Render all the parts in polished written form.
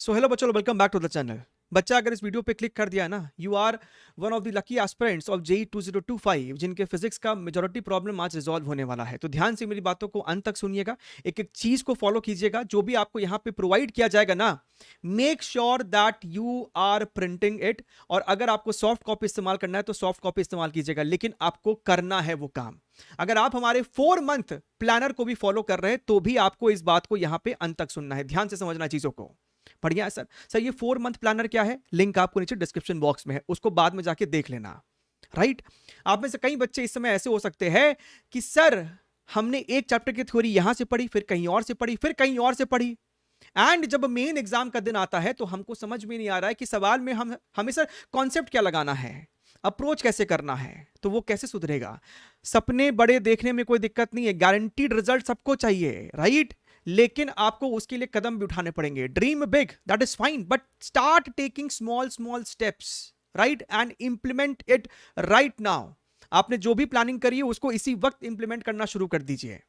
सो hello बच्चों, welcome back to the channel. बच्चा अगर इस वीडियो पे क्लिक कर दिया है ना, you are one of the lucky aspirants of JEE 2025 जिनके फिजिक्स का मेजोरिटी प्रॉब्लम आज रिजॉल्व होने वाला है। तो ध्यान से मेरी बातों को अंत तक सुनिएगा, एक एक चीज को फॉलो कीजिएगा। जो भी आपको यहाँ पे प्रोवाइड किया जाएगा ना, make sure that you are printing it. और अगर आपको सॉफ्ट कॉपी इस्तेमाल करना है तो सॉफ्ट कॉपी इस्तेमाल कीजिएगा, लेकिन आपको करना है वो काम। अगर आप हमारे 4 मंथ प्लानर को भी फॉलो कर रहे हैं तो भी आपको इस बात को यहाँ पे अंत तक सुनना है, ध्यान से समझना चीजों को। बढ़िया है सर। सर ये 4 मंथ प्लानर क्या है, लिंक आपको नीचे डिस्क्रिप्शन बॉक्स में है, उसको बाद में जाके देख लेना। राइट। आप में से कई बच्चे इस समय ऐसे हो सकते हैं कि सर हमने एक चैप्टर की थ्योरी यहां से पढ़ी, फिर कहीं और से पढ़ी, फिर कहीं और से पढ़ी, एंड जब मेन एग्जाम का दिन आता है तो हमको समझ में नहीं आ रहा है कि सवाल में हमें सर कॉन्सेप्ट क्या लगाना है, अप्रोच कैसे करना है, तो वो कैसे सुधरेगा। सपने बड़े देखने में कोई दिक्कत नहीं है, गारंटीड रिजल्ट सबको चाहिए, राइट। लेकिन आपको उसके लिए कदम भी उठाने पड़ेंगे। Dream big, that is fine, but start taking small small steps, right, and implement it right now. आपने जो भी प्लानिंग करी है उसको इसी वक्त इंप्लीमेंट करना शुरू कर दीजिए,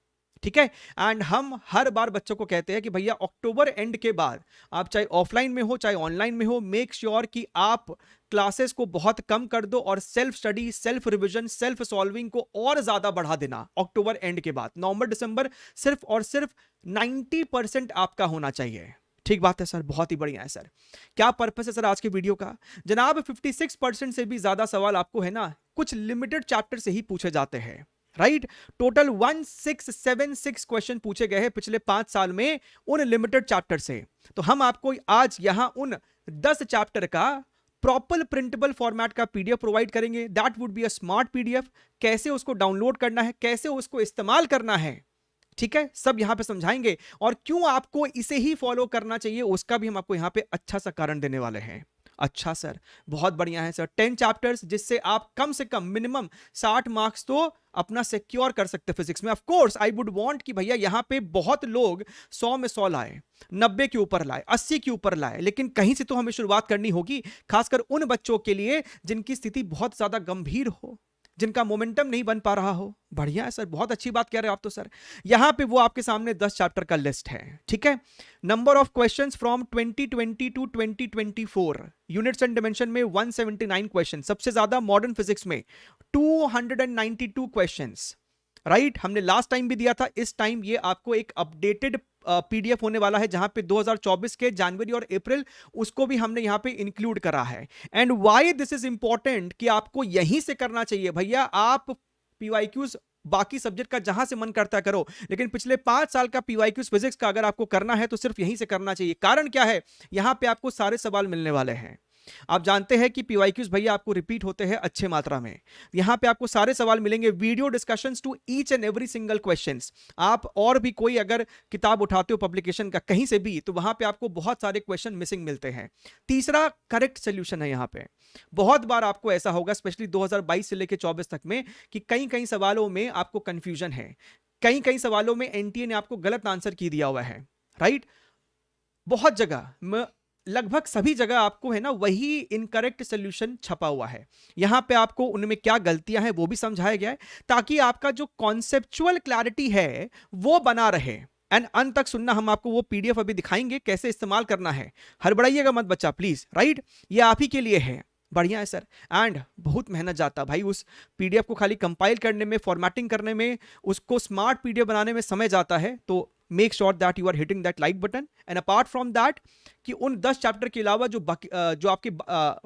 ठीक है। एंड हम हर बार बच्चों को कहते हैं कि भैया अक्टूबर एंड के बाद आप चाहे ऑफलाइन में हो चाहे ऑनलाइन में हो, मेक श्योर कि आप क्लासेस को बहुत कम कर दो और self study, self revision, self solving को और ज्यादा बढ़ा देना। अक्टूबर एंड के बाद नवंबर दिसंबर सिर्फ और सिर्फ 90% आपका होना चाहिए। ठीक बात है सर, बहुत ही बढ़िया है सर। क्या पर्पस है सर आज के वीडियो का? जनाब 56% से भी ज्यादा सवाल आपको है ना कुछ लिमिटेड चैप्टर से ही पूछे जाते हैं, राइट। टोटल 1676 क्वेश्चन पूछे गए हैं पिछले 5 साल में उन लिमिटेड चैप्टर से। तो हम आपको आज यहां उन 10 चैप्टर का प्रॉपर प्रिंटेबल फॉर्मेट का पीडीएफ प्रोवाइड करेंगे। That would be a smart PDF. कैसे उसको डाउनलोड करना है, कैसे उसको इस्तेमाल करना है, ठीक है, सब यहां पे समझाएंगे। और क्यों आपको इसे ही फॉलो करना चाहिए उसका भी हम आपको यहां पे अच्छा सा कारण देने वाले हैं। अच्छा सर, बहुत बढ़िया है सर। 10 चैप्टर्स जिससे आप कम से कम मिनिमम 60 मार्क्स तो अपना सिक्योर कर सकते फिजिक्स में। Of course I would want कि भैया यहां पे बहुत लोग 100 में 100 लाए, 90 के ऊपर लाए, 80 के ऊपर लाए, लेकिन कहीं से तो हमें शुरुआत करनी होगी, खासकर उन बच्चों के लिए जिनकी स्थिति बहुत ज्यादा गंभीर हो, जिनका मोमेंटम नहीं बन पा रहा हो। बढ़िया है सर, बहुत अच्छी बात कह रहे हो आप तो सर। यहां पे वो आपके सामने 10 चैप्टर का लिस्ट है, ठीक है। Number of questions from 2020 to 2024, units and dimension में 179 क्वेश्चन, सबसे ज्यादा मॉडर्न फिजिक्स में 292 क्वेश्चंस, राइट। हमने लास्ट टाइम भी दिया था, इस टाइम ये आपको एक अपडेटेड पीडीएफ होने वाला है जहां पे 2024 के जनवरी और अप्रैल उसको भी हमने यहां पे इंक्लूड करा है। And why this is important कि आपको यहीं से करना चाहिए भैया। आप पीवाईक्यूज बाकी सब्जेक्ट का जहां से मन करता करो, लेकिन पिछले 5 साल का पीवाईक्यूज फिजिक्स का अगर आपको करना है तो सिर्फ यहीं से करना चाहिए। कारण क्या है, यहां पे आपको सारे सवाल मिलने वाले हैं। आप जानते हैं कि पीवाईक्यूज भैया आपको रिपीट होते हैं अच्छे मात्रा में। यहां पे आपको सारे सवाल मिलेंगे, video discussions to each and every single questions. आप और भी कोई अगर किताब उठाते हो पब्लिकेशन का कहीं से भी, तो वहां पे आपको बहुत सारे क्वेश्चन मिसिंग मिलते हैं। तीसरा, करेक्ट सोल्यूशन है यहां पे। बहुत बार आपको ऐसा होगा स्पेशली 2022 से लेकर 24 तक में कि कई कई सवालों में आपको कंफ्यूजन है, कई कई सवालों में एनटीए ने आपको गलत आंसर की दिया हुआ है, राइट। बहुत जगह, लगभग सभी जगह आपको है ना वही इनकरेक्ट सोल्यूशन छपा हुआ है। यहां पे आपको उनमें क्या गलतियां हैं वो भी समझाया गया है, ताकि आपका जो कॉन्सेप्चुअल क्लैरिटी है वो बना रहे। एंड अंत तक सुनना, हम आपको वो पीडीएफ अभी दिखाएंगे कैसे इस्तेमाल करना है। हड़बड़ाइएगा मत बच्चा प्लीज, राइट, ये आप ही के लिए है। बढ़िया है सर। एंड बहुत मेहनत जाता भाई उस पीडीएफ को खाली कंपाइल करने में, फॉर्मेटिंग करने में, उसको स्मार्ट पीडीएफ बनाने में समय जाता है। तो make sure that you are hitting that like button. And apart from that कि उन 10 चैप्टर के अलावा जो आपके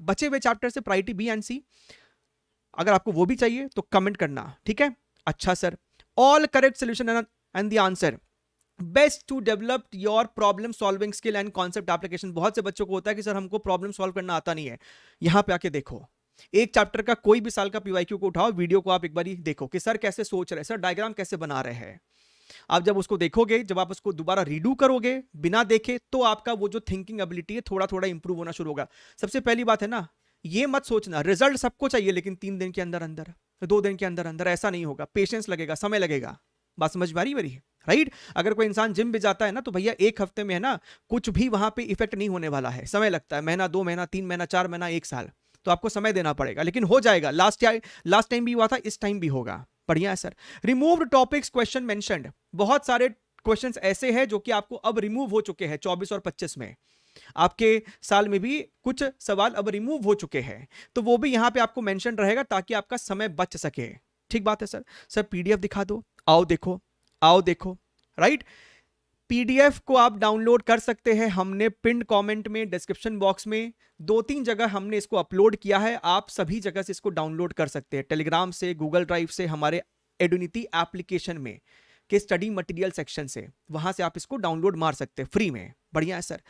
बचे हुए चैप्टर से प्रायोरिटी बी एंड सी, अगर आपको वो भी चाहिए तो कमेंट करना, ठीक है। अच्छा sir, all correct solution and the answer best to develop your problem solving skill and concept application. बहुत से बच्चों को होता है कि सर हमको प्रॉब्लम सॉल्व करना आता नहीं है। यहां पे आके देखो, एक चैप्टर का कोई भी साल का पीवाईक्यू को उठाओ, वीडियो को आप एक बार देखो कि सर कैसे सोच रहे हैं, सर डायग्राम कैसे बना रहे हैं। आप जब उसको देखोगे, जब आप उसको दोबारा रीडू करोगे बिना देखे, तो आपका वो जो थिंकिंग एबिलिटी है थोड़ा थोड़ा इंप्रूव होना शुरू होगा। सबसे पहली बात है ना, ये मत सोचना रिजल्ट सबको चाहिए लेकिन 3 दिन के अंदर अंदर, 2 दिन के अंदर अंदर, ऐसा नहीं होगा। पेशेंस लगेगा, समय लगेगा। बात समझ में आ रही मेरी, राइट। अगर कोई इंसान जिम भी जाता है ना तो भैया एक हफ्ते में है ना कुछ भी वहां पे इफेक्ट नहीं होने वाला है, समय लगता है, महीना, 2 महीना, 3 महीना, 4 महीना, 1 साल, तो आपको समय देना पड़ेगा, लेकिन हो जाएगा। लास्ट टाइम भी हुआ था, इस टाइम भी होगा। बढ़िया है sir. Removed topics question mentioned, बहुत सारे क्वेश्चंस ऐसे हैं जो कि आपको अब रिमूव हो चुके हैं 24 और 25 में। आपके साल में भी कुछ सवाल अब रिमूव हो चुके हैं, तो वो भी यहां पे आपको मेंशन रहेगा ताकि आपका समय बच सके। ठीक बात है सर। सर पीडीएफ दिखा दो, आओ देखो, आओ देखो, राइट। पीडीएफ को आप डाउनलोड कर सकते हैं, हमने पिन कमेंट में, डिस्क्रिप्शन बॉक्स में 2-3 जगह हमने इसको अपलोड किया है, आप सभी जगह से इसको डाउनलोड कर सकते हैं, टेलीग्राम से, गूगल ड्राइव से, हमारे एडुनिटी एप्लीकेशन में के स्टडी मटेरियल सेक्शन से, वहां से आप इसको डाउनलोड मार सकते हैं फ्री में। बढ़िया है सर।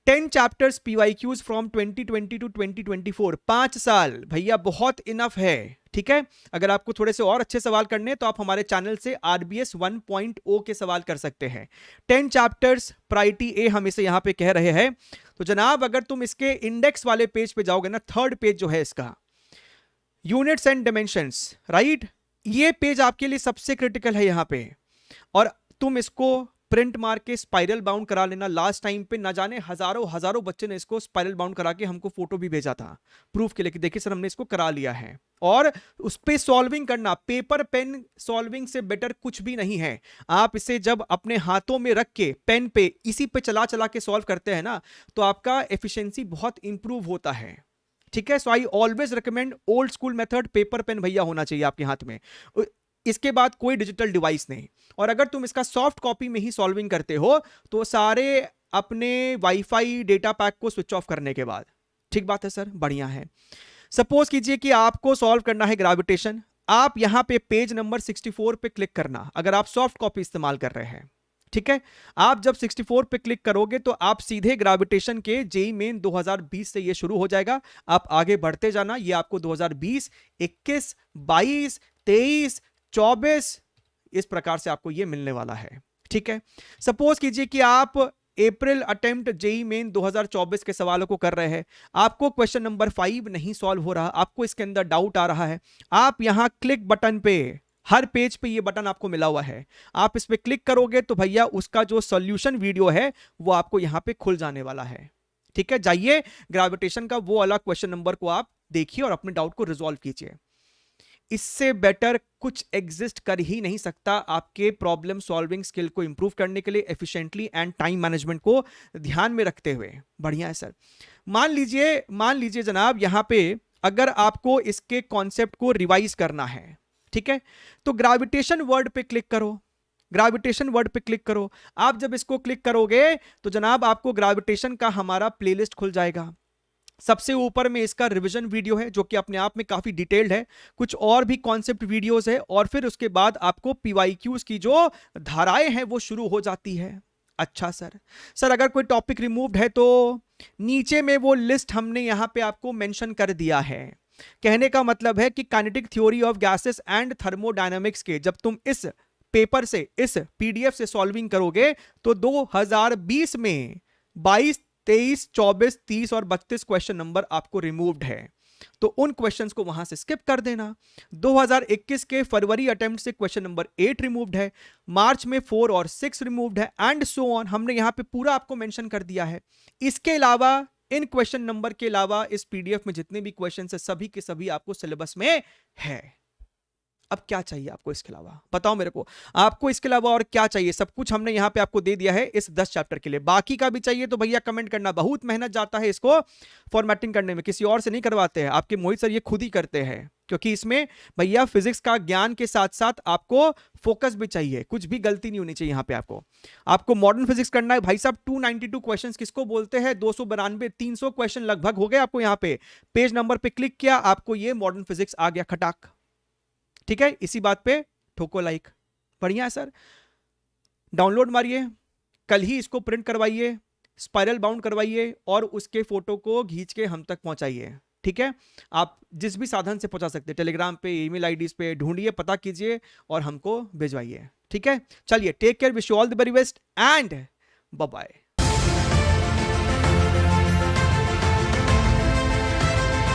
10 चैप्टर्स PYQs फ्रॉम 2020 टू 2024, 5 साल भैया बहुत इनफ है। ठीक है, अगर आपको थोड़े से और अच्छे सवाल करने हैं तो आप हमारे चैनल से RBS 1.0 के सवाल कर सकते हैं। 10 चैप्टर्स प्रायोरिटी ए हम इसे यहां पे कह रहे हैं। तो जनाब अगर तुम इसके इंडेक्स वाले पेज पे जाओगे ना, थर्ड पेज जो है इसका, यूनिट्स एंड डायमेंशंस, राइट, ये पेज आपके लिए सबसे क्रिटिकल है यहां पे, और तुम इसको प्रिंट मार के स्पाइरल बाउंड करा लेना। लास्ट टाइम पे ना जाने हजारों हजारों बच्चे ने इसको स्पाइरल बाउंड करा के हमको फोटो भी भेजा था प्रूफ के लिए कि देखिए सर हमने इसको करा लिया है, और उस पे सॉल्विंग करना, पेपर पेन सॉल्विंग से बेटर कुछ भी नहीं है। आप इसे जब अपने हाथों में रख के पेन पे इसी पे चला चला के सॉल्व करते हैं ना, तो आपका एफिशिएंसी बहुत इंप्रूव होता है। ठीक है, so I always recommend old school method, paper pen भैया होना चाहिए आपके हाथ में, इसके बाद कोई डिजिटल डिवाइस नहीं। और अगर तुम इसका सॉफ्ट कॉपी में ही सॉल्विंग करते हो तो सारे अपने वाईफाई डेटा पैक को स्विच ऑफ करने के बाद। ठीक बात है सर, बढ़िया है। सपोज कीजिए कि आपको सॉल्व करना है ग्रेविटेशन, आप यहां पे पेज नंबर 64 पे क्लिक करना, अगर आप सॉफ्ट कॉपी इस्तेमाल कर रहे हैं। ठीक है, आप जब 64 पे क्लिक करोगे तो आप सीधे ग्रेविटेशन के जेईई मेन 2020 से ये शुरू हो जाएगा। आप आगे बढ़ते जाना, ये आपको 2020, 21, 22, 23, 24 इस प्रकार से आपको ये मिलने वाला है। ठीक है, सपोज कीजिए कि आप अप्रैल अटेम्प्ट जेईई मेन 2024 के सवालों को कर रहे हैं, आपको क्वेश्चन नंबर 5 नहीं सॉल्व हो रहा, आपको इसके अंदर डाउट आ रहा है, आप यहां क्लिक बटन पे, हर पेज पे ये बटन आपको मिला हुआ है, आप इस पे क्लिक करोगे तो भैया उसका जो सॉल्यूशन वीडियो है वो आपको यहां पे खुल जाने वाला है। ठीक है, जाइए ग्रेविटेशन का वो वाला क्वेश्चन नंबर को आप देखिए और अपने डाउट को रिजॉल्व कीजिए। इससे बेटर कुछ एग्जिस्ट कर ही नहीं सकता आपके प्रॉब्लम सॉल्विंग स्किल को इंप्रूव करने के लिए, एफिशिएंटली एंड टाइम मैनेजमेंट को ध्यान में रखते हुए। बढ़िया है सर। मान लीजिए जनाब यहां पे अगर आपको इसके कॉन्सेप्ट को रिवाइज करना है, ठीक है, तो ग्रेविटेशन वर्ड पे क्लिक करो, ग्रेविटेशन वर्ड पे क्लिक करो। आप जब इसको क्लिक करोगे तो जनाब आपको ग्रेविटेशन का हमारा प्लेलिस्ट खुल जाएगा। सबसे ऊपर में इसका रिवीजन वीडियो है जो कि अपने आप में काफी डिटेल्ड है, कुछ और भी कॉन्सेप्ट वीडियोस है, और फिर उसके बाद आपको PYQs की जो धाराएं हैं वो शुरू हो जाती है। अच्छा सर अगर कोई टॉपिक रिमूव्ड है तो नीचे में वो लिस्ट हमने यहां पे आपको मेंशन कर दिया है। कहने का मतलब है कि kinetic theory of gases and thermodynamics के जब तुम इस पेपर से, इस PDF से सॉल्विंग करोगे तो 2020 में 22, 23, 24, 30 और 32 क्वेश्चन नंबर आपको रिमूव्ड है, तो उन क्वेश्चंस को वहां से स्किप कर देना। 2021 के फरवरी अटेम्प्ट से क्वेश्चन नंबर 8 रिमूव्ड है, मार्च में 4 और 6 रिमूव्ड है, एंड सो ऑन। हमने यहां पे पूरा आपको मेंशन कर दिया है। इसके अलावा, इन क्वेश्चन नंबर के अलावा इस PDF में जितने भी क्वेश्चन है सभी के सभी आपको सिलेबस में है। अब क्या चाहिए आपको इसके अलावा, बताओ मेरे को, आपको इसके अलावा और क्या चाहिए? सब कुछ हमने यहां पे आपको दे दिया है इस 10 चैप्टर के लिए। बाकी का भी चाहिए तो भैया कमेंट करना, बहुत मेहनत जाता है इसको फॉर्मेटिंग करने में, किसी और से नहीं करवाते हैं, आपके मोहित सर ये खुद ही करते हैं, क्योंकि इसमें भैया फिजिक्स का ज्ञान के साथ साथ आपको फोकस भी चाहिए, कुछ भी गलती नहीं होनी चाहिए यहां पे। आपको मॉडर्न फिजिक्स करना है भाई साहब, 292 क्वेश्चंस किसको बोलते हैं, 292, 300 क्वेश्चन लगभग हो गए आपको। यहां पे पेज नंबर पे क्लिक किया, आपको ये मॉडर्न फिजिक्स आ गया खटाक। ठीक है, इसी बात पे ठोको लाइक। बढ़िया है सर, डाउनलोड मारिए, कल ही इसको प्रिंट करवाइए, स्पाइरल बाउंड करवाइए और उसके फोटो को खींच के हम तक पहुंचाइए। ठीक है, आप जिस भी साधन से पहुंचा सकते हैं, टेलीग्राम पे, ईमेल आईडीज पे ढूंढिए, पता कीजिए और हमको भिजवाइए। ठीक है, चलिए, take care, wish you all the very best and bye bye.